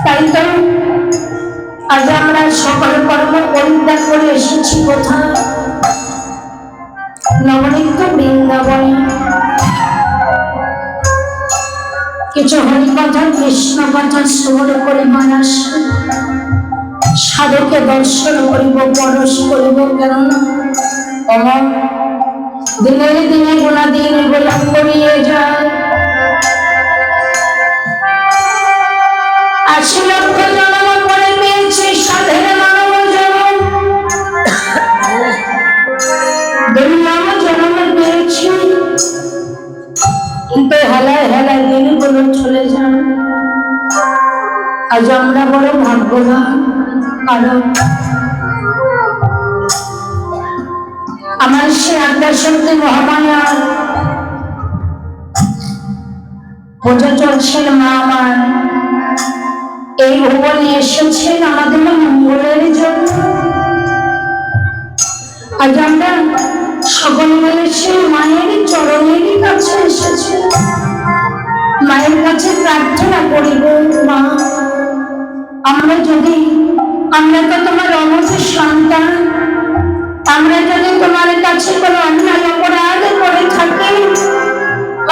তাই তো আজ আমরা সকল কর্ম পরিত্যাগ করে এসেছি কোথায়? নবনিত্য বৃন্দাবনে। কিছু হরিকথা কৃষ্ণ কথা শ্রবণ করিবার আসে, সাধুকে দর্শন করিব, পরশ করিব। কেননা অমর দিনের দিনে গুণাদিন গোলাপ করিয়ে যায়। ৮০ লক্ষ জন্ম করে পেয়েছি সাধের মানব জন্ম, দুর্লভ জন্ম পেয়েছি, কিন্তু হেলায় হেলায় দিনগুলো চলে যায়। আজ আমরা বড় ভাগ্যবান, কারণ আমার সে আদ্যাশক্তি মহামায়া পূজা চলছেন। মা আমার এই ভুবনে এসেছেন আমাদের মঙ্গলের জন্য। আজ আমরা সকল মিলে সেই মায়ের চরণের কাছে এসেছি, মায়ের কাছে প্রার্থনা করিব, মা আমরা তো তোমার অমতের সন্তান, আমরা যদি তোমার কাছে কোনো অন্যায় অপরাধ করে থাকি,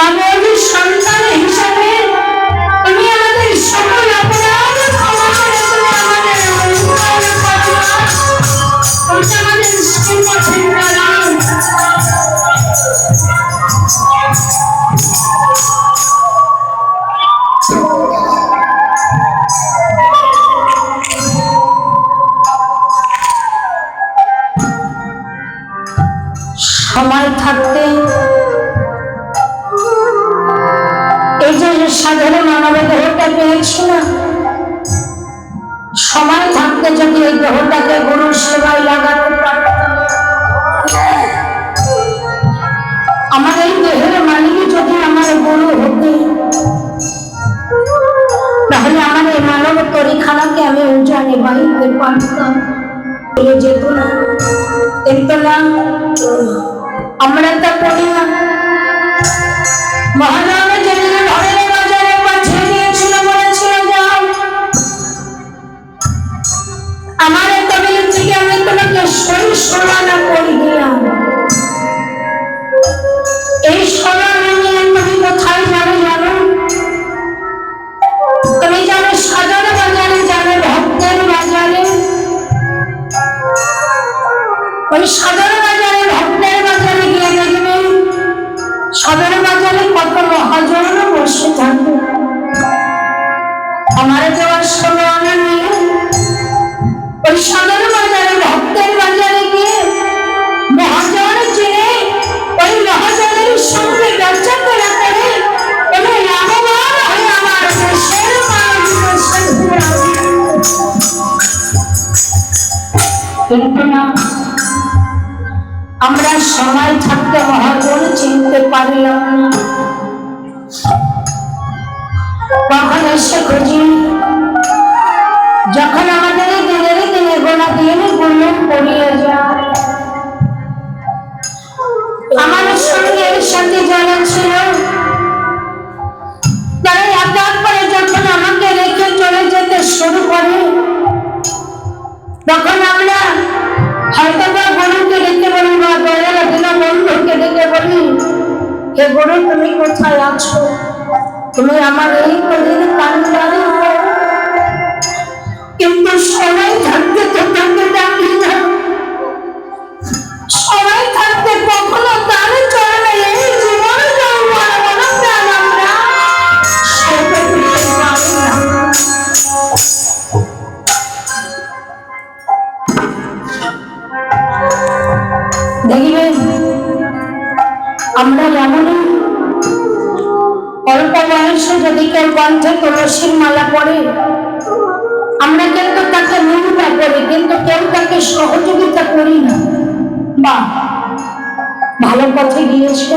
আমাদের সন্তান হিসাবে তুমি আমাদের সকল অপরাধ ক্ষমা করে তুমি আমাদের সময় থাকতে এই যে সাধারণ মানব দেহটা পেয়েছি না, সময় থাকতে যদি এই দেহটাকে গুরুর সেবায় লাগাতে পারতাম, আমার এই দেহের মালিক যদি আমার গুরু হতে, তাহলে আমার এই মানব তরিখানাকে আমি উজানে বাড়িতে পারতাম, যেত না। কিন্তু না, আমরা তা করি না। মহানবী যেদিন ঘরের বাজারে পাঠিয়ে দিয়েছিল, বলেছিল যাও, আমার তবিল থেকে আমি তোমাকে সই সমানা করে দিলাম। এই সমানা নিয়ে তুমি কোথায় যাবে জানো? তুমি যাবে সাজার বাজারে, যাবে ভক্তের বাজারে। ওই সাজার বাজারে, ভক্তের বাজারে গিয়ে দেখবে সদর বাজারে কত মহাজন বসে থাকে। আমার যাওয়ার সময় নিয়ে ওই সদর বাজারে, ভক্তের বাজারে গিয়ে মহাজন চিনে ওই মহাজনের সঙ্গে ব্যবসা করা করে এবং লাভবান হয়ে আমার দেশের কিন্তু না, আমরা সময় থাকতে মহাজন চিনতে পারলাম না। কখন এসে খুঁজি, যখন আমাদের দিনের দিনে গোনা দিন গুলো পড়িয়ে যায়। আমার সঙ্গে এর সাথে যারা ছিল, তারা এক এক করে যখন আমাকে রেখে চলে যেতে শুরু করে, তখন আমরা হয়তো বা গুরুকে ডেকে বলি, বা দয়াল দিনা বন্ধুকে ডেকে বলি, হে গুরু তুমি কোথায় আছো? তুমি আমার এই কদিন কান্দারে। কিন্তু সময় থাকতে তো তাকে ডাকি না, সময় থাকতে কখনো তার চরণে এই জীবন প্রাণ আমরা সেটা দিতে পারি না। দেখবেন আমরা এমনই অল্প বয়সে যদি কেউ কণ্ঠে তুলসীর মালা পড়ে, আমরা কিন্তু তাকে নিন্দা করি, কিন্তু কেউ তাকে সহযোগিতা করি না। বা ভালো পথে গিয়েছে,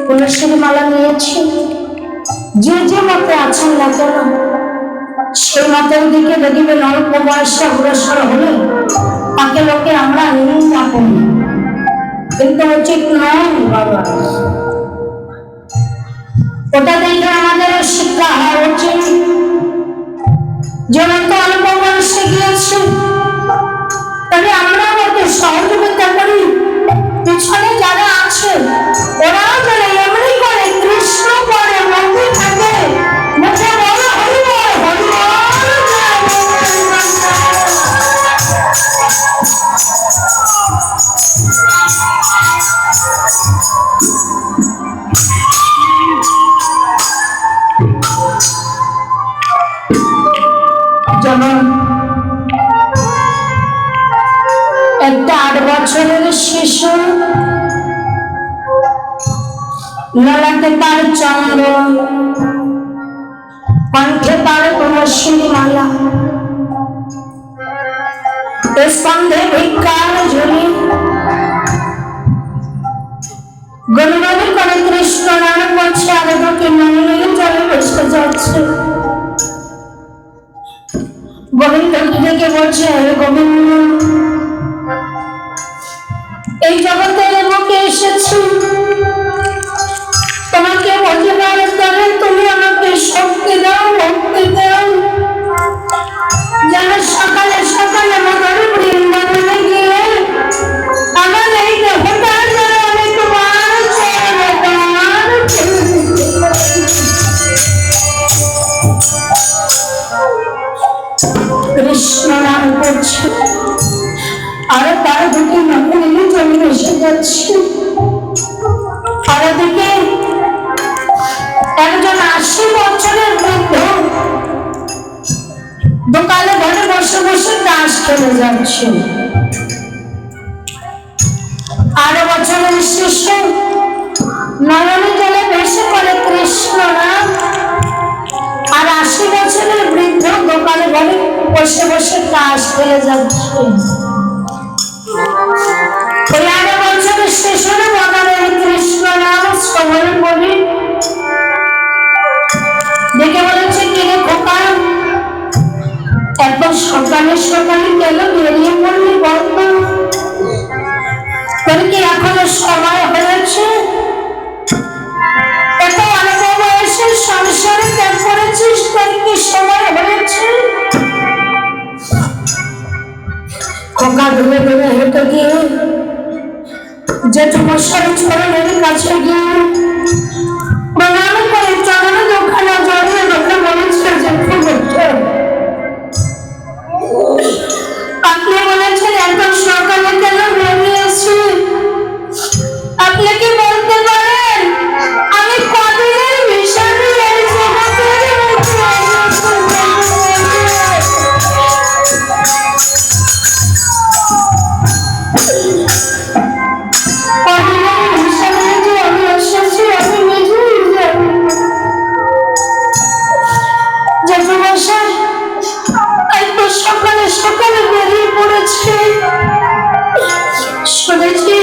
তুলসীর মালা নিয়েছে, যে যে মতে আছেন না কেন, সেই মতের দিকে দেখবেন অল্প বয়সে অগ্রসর হলে তাকে লোকে আমরা নিন্দা করি, কিন্তু উচিত নয় বাবা। ওটা দেখে আমাদের শিক্ষা হওয়া উচিত যেমন তো অল্প বয়সে গিয়েছে, তবে আমরা আমাকে সহযোগিতা করি। পিছনে যারা আছে ওরাও যেন এমনি করে কৃষ্ণ করে মন্দির থাকে, মুখে বলো হরিবল হরিবল। যেমন একটা 8 বছরের শিশু, ললাটে তার চন্দন, কণ্ঠে তার তুলসীর মালা, স্কন্ধে ভিক্ষার ঝুলি, গনগনি করে কৃষ্ণ নাম বলছে, আর এদিকে নন্দী চলে বসে যাচ্ছে। গোবিন্দ ডেকে বলছে, হে গোবিন্দ, এই জগতের বুকে এসেছি তোমাকে বোঝাবার করে, তুমি আমাকে শক্তি দাও, ভক্তি দাও, যেন সকালে সকালে মধুর বৃন্দাবনে গিয়ে আমার এই দেহটা যেন আমি তোমার চরণে তোমার কৃষ্ণ নাম করছে, আর তার দিকে নন্দী চলে এসে যাচ্ছে। আর দিকে একজন 80 বছরের বৃদ্ধ দোকানে ঘরে বসে বসে তাস খেলে যাচ্ছে। 8 বছরের শিশু নয়নে জলে ভেসে পড়ে কৃষ্ণ নাম, আর 80 বছরের বৃদ্ধ দোকানে ঘরে বসে বসে তাস খেলে যাচ্ছে। ওই 8 বছরের শিশুর বদলে কৃষ্ণ নাম শ্রবণ করি দেখে বলেছে, কিরে খোকা, একবার সকালে সকালে গেল বেরিয়ে পড়লি বন্ধ, তোর কি এখনো সময় হয়েছে? এত অল্প বয়সে সংসারে ত্যাগ করেছিস, তোর কি সময় হয়েছে? খোকা ধরে ধরে হেঁটে গিয়ে জেঠমশাই চরণের কাছে গিয়ে প্রণাম করে চরণে দুখানা জড়িয়ে রেখে বলেছে, জেঠমশাই, আপনি বলেছেন একদম সকালে কেন বেরিয়েছি, আপনি কি বলতে পারেন আমি কদিনের মিশনে এই জগতের সকালে সকালে বেরিয়ে পড়েছে। শুনেছি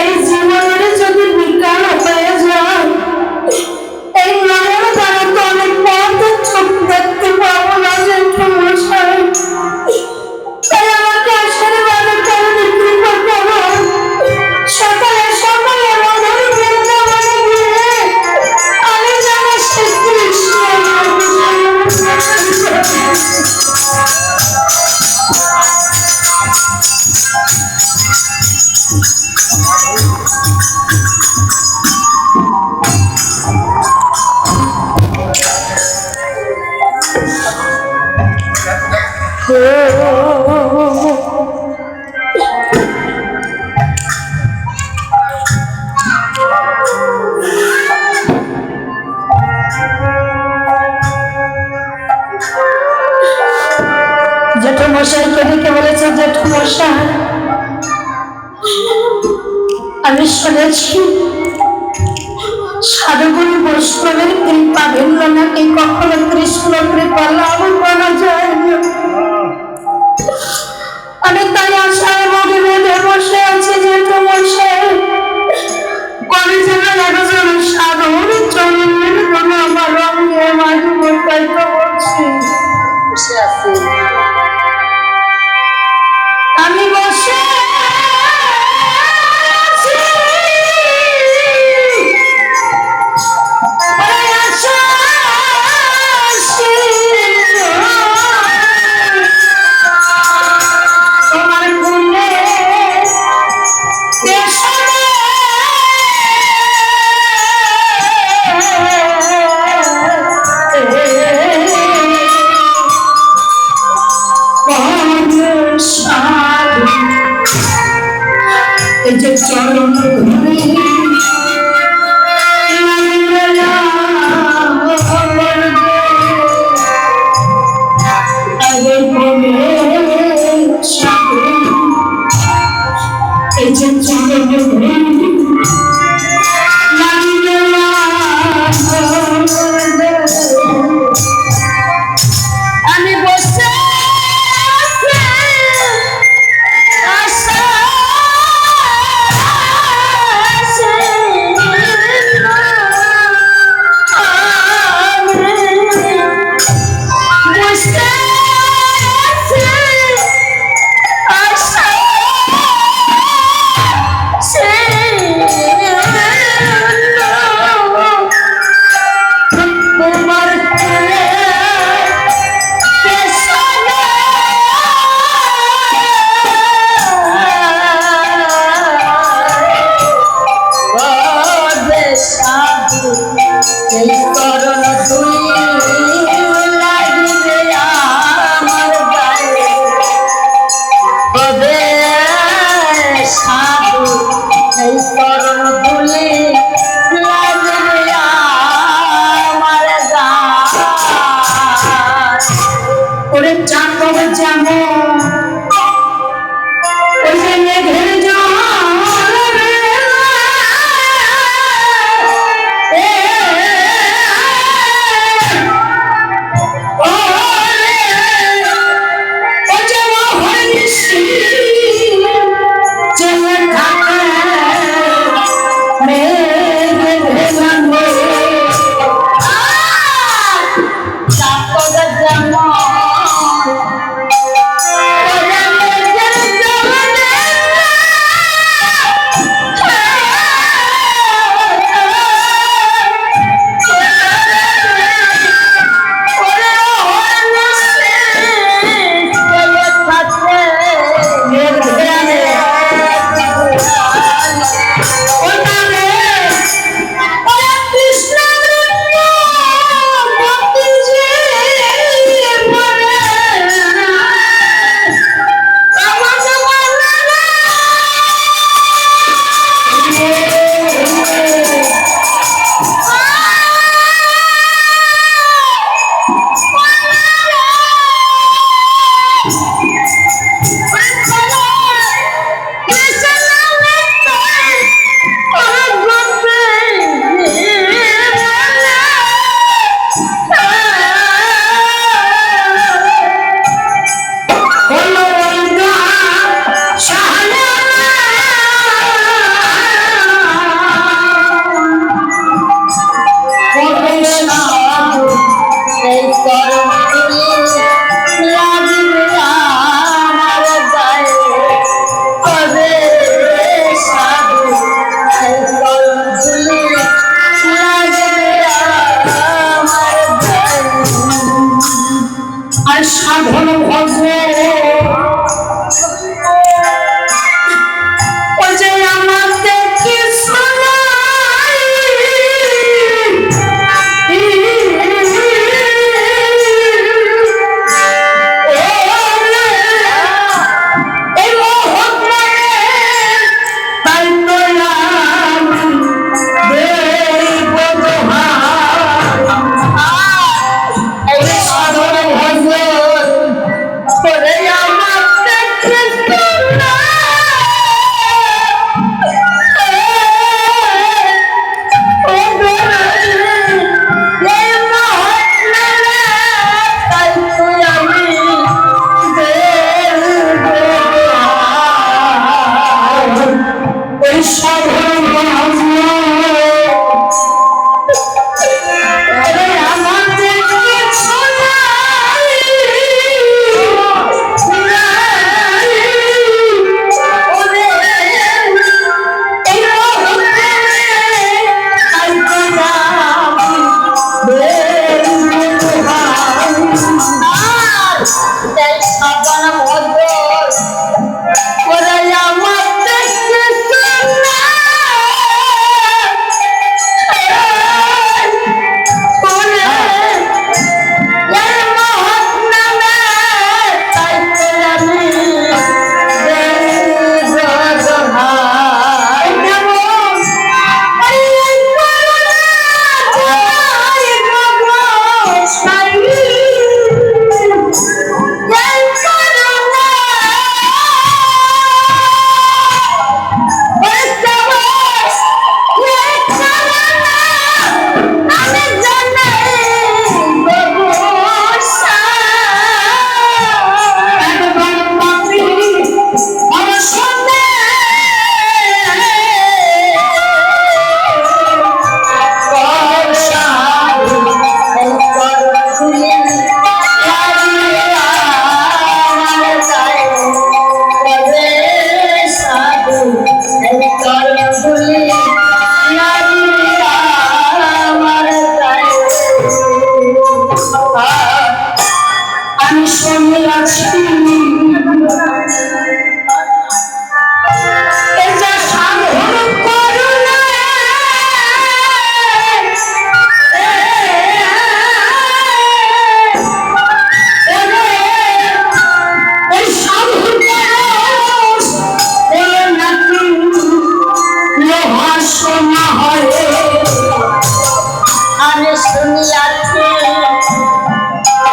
এই জীবনের যদি বিজ্ঞান হয়ে যায়, এই নয়ন দ্বারা তো অনেক পথ চোখ দেখতে পাবো না। জেঠমশাই, তাই আমাকে আশীর্বাদ করে বিক্রি করতে হবে। সকালে সকালে মধুর বৃন্দাবনে গিয়ে আমি যেন শ্রীকৃষ্ণ জেঠমশাইকে ডেকে বলেছে, জেঠমশাই, আমি শুনেছি সাধুগুরু বৈষ্ণবের কৃপা ভিন্ন নাকি কখনো কৃষ্ণ কৃপা লাভ করা যায় না। আমি তাই আশায় মনে বেঁধে বসে আছি জেঠমশাই, কবে যেন একজন সাধুর চরণের জন্য আমার রঙে মাঝে মোটাইতে বলছি। আমি বসে আছি এই চরণ ধুলি লাগিবে আমার গায়ে কবে সাধু এই চরণ ধুলি লাগিবে আমার গায়ে ওরে চাকর যেমন ওই যে মেঘের জল শুনিয়াছি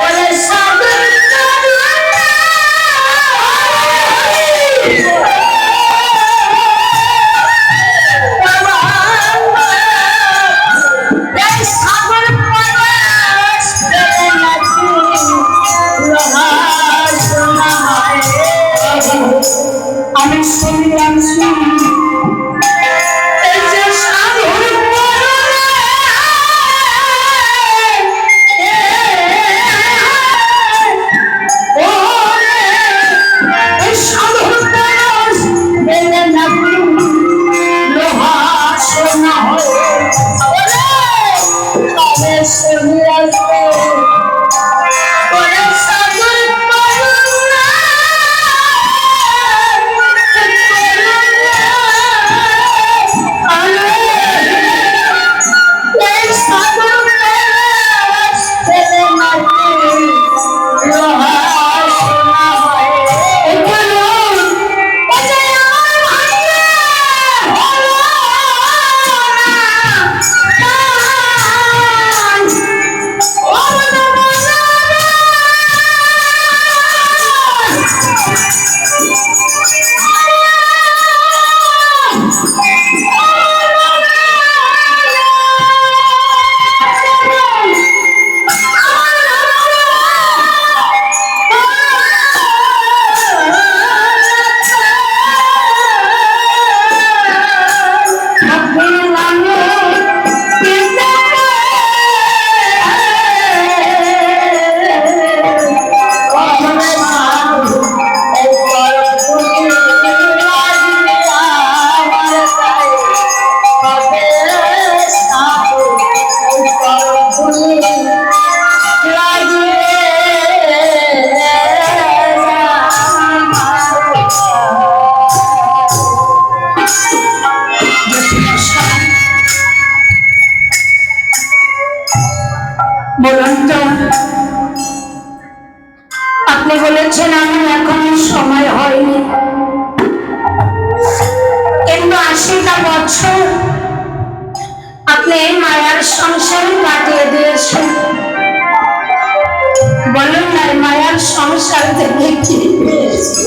বলে সাধুর আমি শুনিয়াছি এই যে সাধুর সাধুর লোহা সোনা হয় শুনিয়াছে বলুন তো আপনি বলেছেন আমি এখনো সময় হয়নি, কিন্তু 80টা বছর আপনি এই মায়ার সংসারে কাটিয়ে দিয়েছেন। বলুন না মায়ার সংসার থেকে কি পেয়েছি?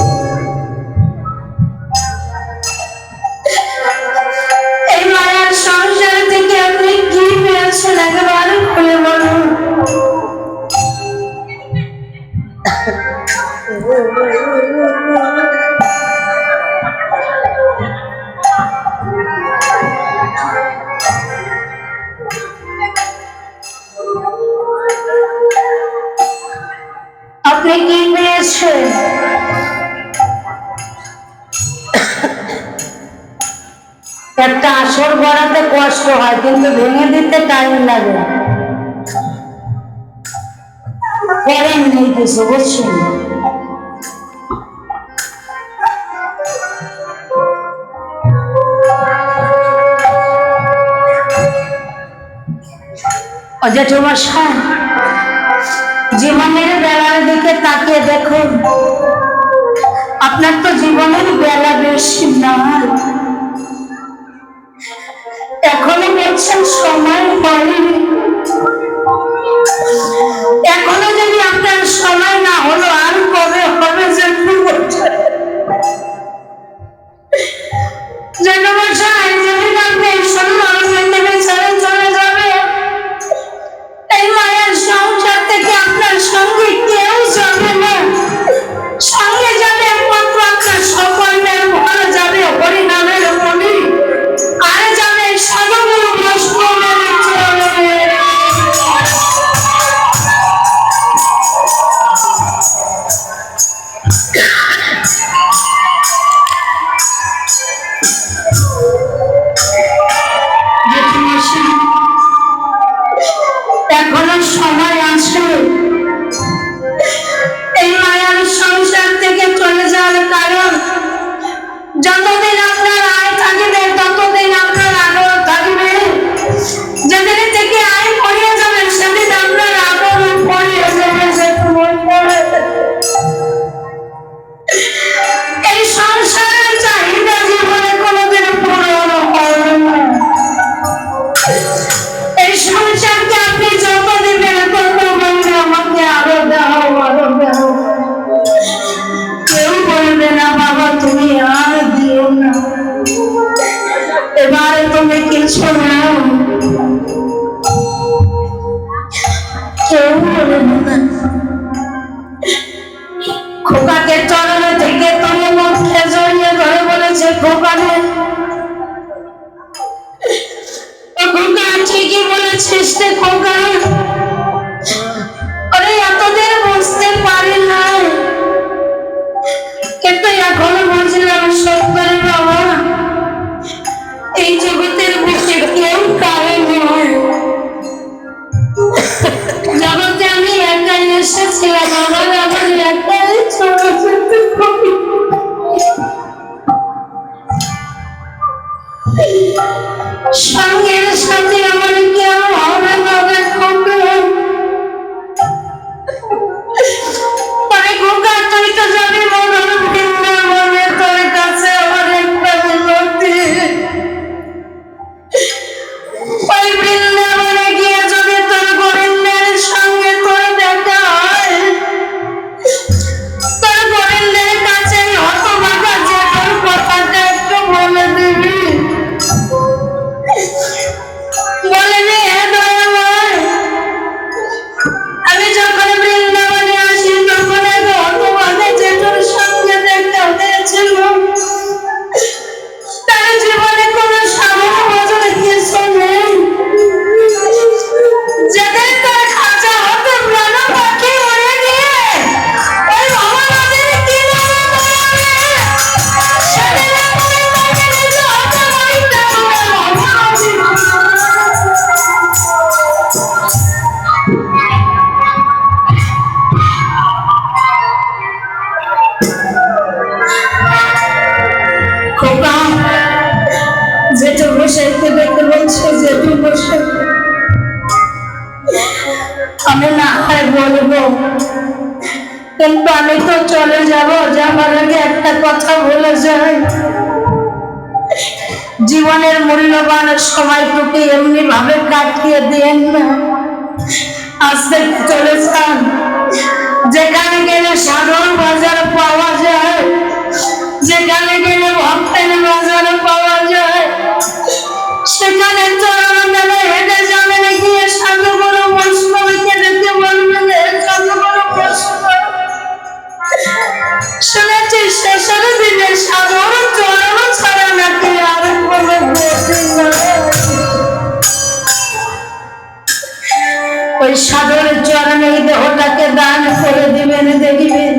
এই মায়ার সংসার থেকে আপনি কি পেয়েছেন একেবারে খুলে বলুন। আপনি কি পেয়েছেন? একটা আসর গড়াতে কষ্ট হয়, কিন্তু ভেঙে দিতে টাইম লাগে। করেন নেই কিছু, বুঝছেন? জেঠুমশাই জীবনের বেলার দিকে তাকিয়ে দেখুন, আপনার তো জীবনের বেলা বেশি নয়, এখনো বলছেন সময় হয়নি। এখনো যদি আপনার সময় না হলো আর কবে হবে? জেঠুমশাই যেদিন আপনি সুন্দর পৃথিবী ছেড়ে চলে যাবে, এই মায়ের সংসার থেকে আপনার সঙ্গে কেউ যাবে না। সঙ্গে যাবে একমাত্র আপনার সকলের ঘর যাবে হরিনামের মনি, আর যাবে সাধুগুরু বৈষ্ণবের চরণে। এখনো সময় আছে। এই মায়ার সংসার থেকে চলে যাওয়ার কারণ, যতদিন আপনার আয় থাকবে ততদিন আপনার আগ্রহ থাকবে। যেদিন থেকে আয় পড়িয়ে যাবে সেদিন আপনার আগ্রহ পড়িয়ে যাবে। এই সংসারের চাহিদা জীবনে কোনোদিন পূরণ হবে না। এই সংসারকে আপনি কেউ বলে না। খোকাকে চরণে থেকে তুলে মুখে জড়িয়ে ধরে বলেছে, খোকা রে, খোকা ঠিকই বলেছিস রে খোকা, আরে এতদিন বুঝতে পারি না, কিন্তু এখনো বুঝলাম সত্যি বাবা, এই জগতের বুকে কেউ কারে নয়। জগতে আমি একাই এসেছিলাম, আমার একাই চলে যেতে হবে। সঙ্গের সাথে আমার কেউ হবে না রে খোকা। আরে খোকা, তুই তো জানি মরণ বৃন্দাবনে তোর কাছে আমার একটা মিনতি, ওই বৃন্দাবনে গিয়ে যদি তোর গোবিন্দের সঙ্গে তোর দেখা হয়, তোর গোবিন্দের কাছে হতভাগা যে তোর কথাটা একটু বলে দিবি, বলে দে, হে দয়াময়, আমি যখন বৃন্দাবনে আসি তখন এক হতভাগা যে তোর সঙ্গে দেখা হয়েছিল, তার জীবনে কোনো সামনে বছরে কিছু নেই, যাদের তার খাঁচা হতে প্রাণ পাখি উড়ে গিয়ে ওই ভবনদের কিনারে দাঁড়াবে, সেদিন আমি তাকে নিজ হাতে বলিতে হবে ভবনদী। খোকা, যেটা বসাইতে দেখতে বলছে, যেটি বসে আমি না হয় বলবো, কিন্তু আমি তো চলে যাব, যাবার আগে একটা কথা বলে যাই, জীবনের মূল্যবান সময়টুকু এমনি ভাবে কাটিয়ে দিয়েন না, আস্তে চলে যান, যেখানে গেলে সাধারণ বাজার পাওয়া যায়, যেখানে গেলে ভক্তের বাজার পাওয়া যায়, সেখানে চরণ মেলে হেঁটে যাবেন, গিয়ে সাধুগুরু বৈষ্ণবীকে দেখে বলবেন, সাধুগুরু বৈষ্ণব, শুনেছি শেষের দিনে সাধুর চরণ ছাড়া নাকি আর কোনো গতি নাই। ওই সাধুর চরণে এই দেহটাকে দান করে দিবেন, দেখবেন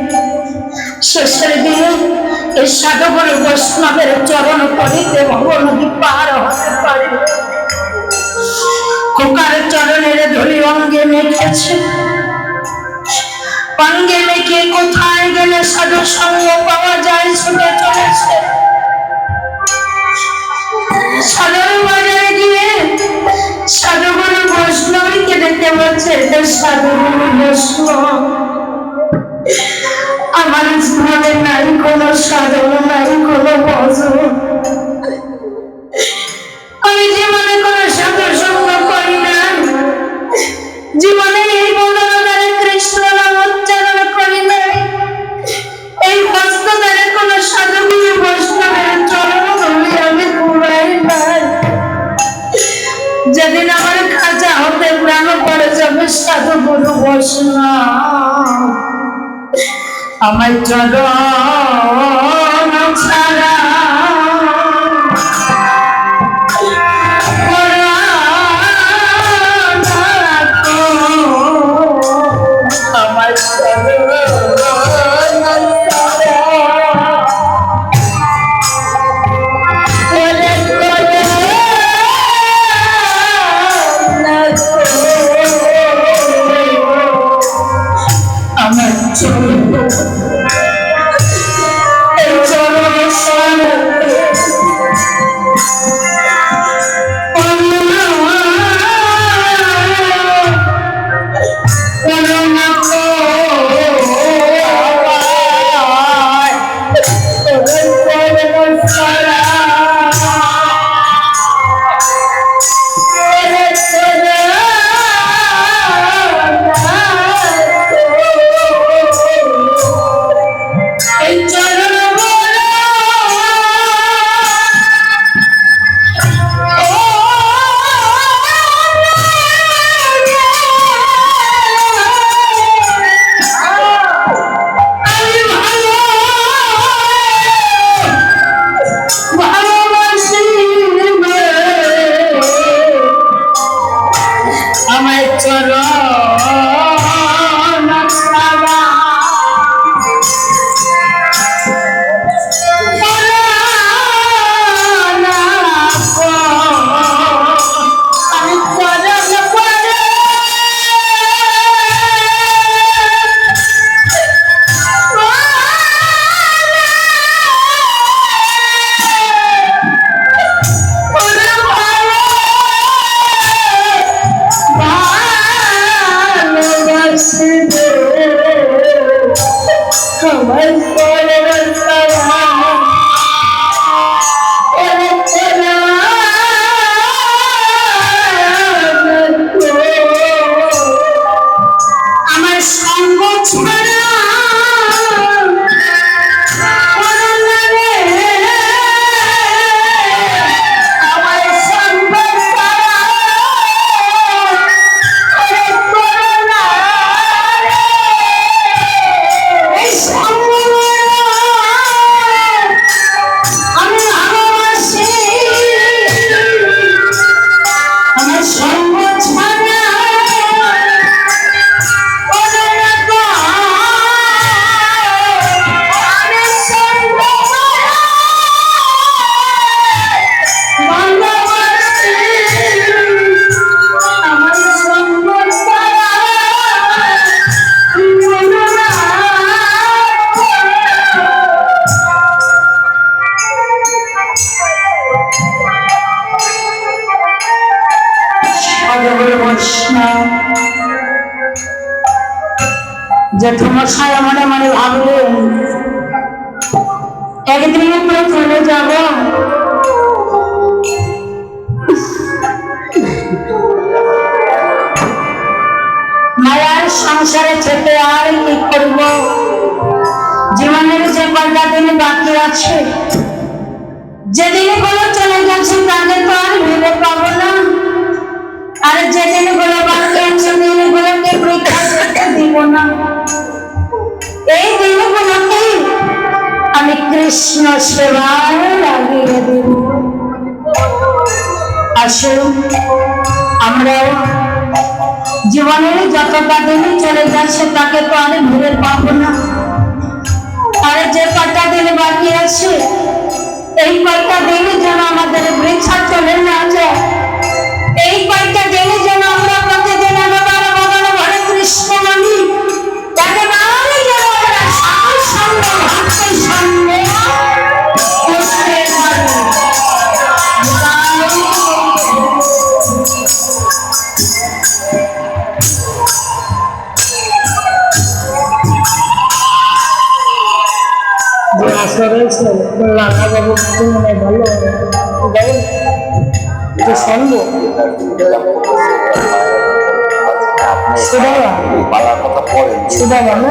শেষের দিনে এই সাধুগুরু বৈষ্ণবের চরণ করিতে ভবনদী পার হতে পারে। খোকার চরণের ধুলি অঙ্গে মেখেছে, অঙ্গে মেখে কোথায় গেলে সাধু সঙ্গ পাওয়া যায় ছুটে চলেছে। সাধুর বাজারে গিয়ে সাধুগুরু বৈষ্ণবীকে দেখতে বলছে, সাধুগুরু বৈষ্ণব, আমার জীবনে নাই কোনো সাধন, নাই কোনো ভজন, আমি জীবনে কোনো সাধু সঙ্গ করি না, জীবনে এই বদনদারে কৃষ্ণ নাম উচ্চারণ করি নাই, এই হস্তদারে কোনো সাধুগুরু বৈষ্ণবের চরণ ধুলি আমি কুড়াই নাই। যেদিন আমার খাঁচা হতে প্রাণ পড়ে যাবে সাধুগুরু বৈষ্ণব আমার চরণ ছাড়া আমার চরণ জেঠমশাই মনে মনে ভাবলেন একদিনে তো চলে যাব, মায়ার সংসারে থেকে আর কি করব, জীবনের যে কয়টা দিন বাকি আছে, যে দিনগুলো চলে গেছে তাকে তো আর ভেবে পাবো না, আর যে দিনগুলো বাকি আছে দিনগুলোকে বৃথা যেতে দিব না। এই দিনগুলোকে আমি কৃষ্ণ সেবায় লাগিয়ে দেব। আসুন আমরাও জীবনের যতটা দিনই চলে যাচ্ছে তাকে তো আর ঘুরে পাবো না, আর যে কটা দিন বাকি আছে এই কয়টা দিনে যেন আমাদের বৃথা চলে না যায়, এই কয়টা দিনে যেন আমরা প্রতিদিন একবার মদন ভরে কৃষ্ণ বলি, একেবারে যেন আমরা সাধুর সঙ্গে ভক্তের সঙ্গে বসতে পারি। যে আশা রয়েছে লালা বাবু মনে ভালো এটা সন্দেহ সুদা মানে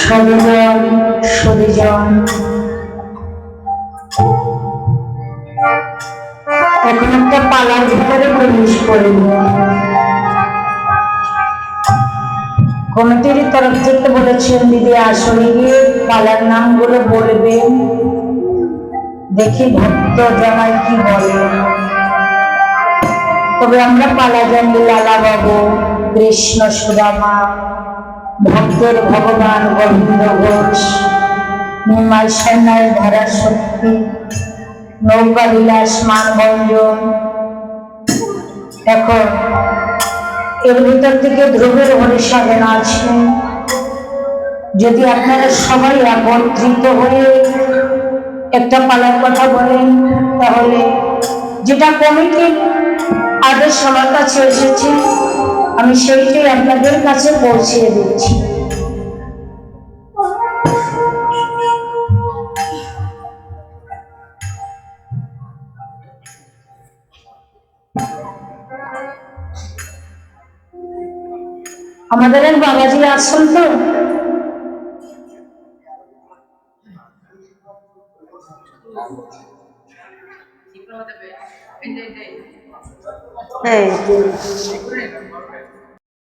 সদজন সদজন এখন একটা পালার ভিতরে প্রবেশ করেনি। কমিটির তরফ থেকে বলেছেন দিদি আসলে গিয়ে পালার নামগুলো বলবেন, দেখি ভক্ত জামাই কি বলে। তবে আমরা পালা জানি লালা বাবু, কৃষ্ণ সুদামা, ভক্তের ভগবান গোবিন্দ ঘোষ, নিমাই সেনাই ধারা শক্তি, নৌকা বিলাস মানভঞ্জন। এখন এর ভিতর থেকে ধ্রুবের হরিসাধনা আছে। যদি আপনারা সবাই একত্রিত হয়ে একটা পালার কথা বলেন তাহলে যেটা কমিটির আদেশ আমার কাছে এসেছে আমি সেইটাই আপনাদের কাছে পৌঁছিয়ে দিচ্ছি। আমাদের এক বাবাজি আছেন তো,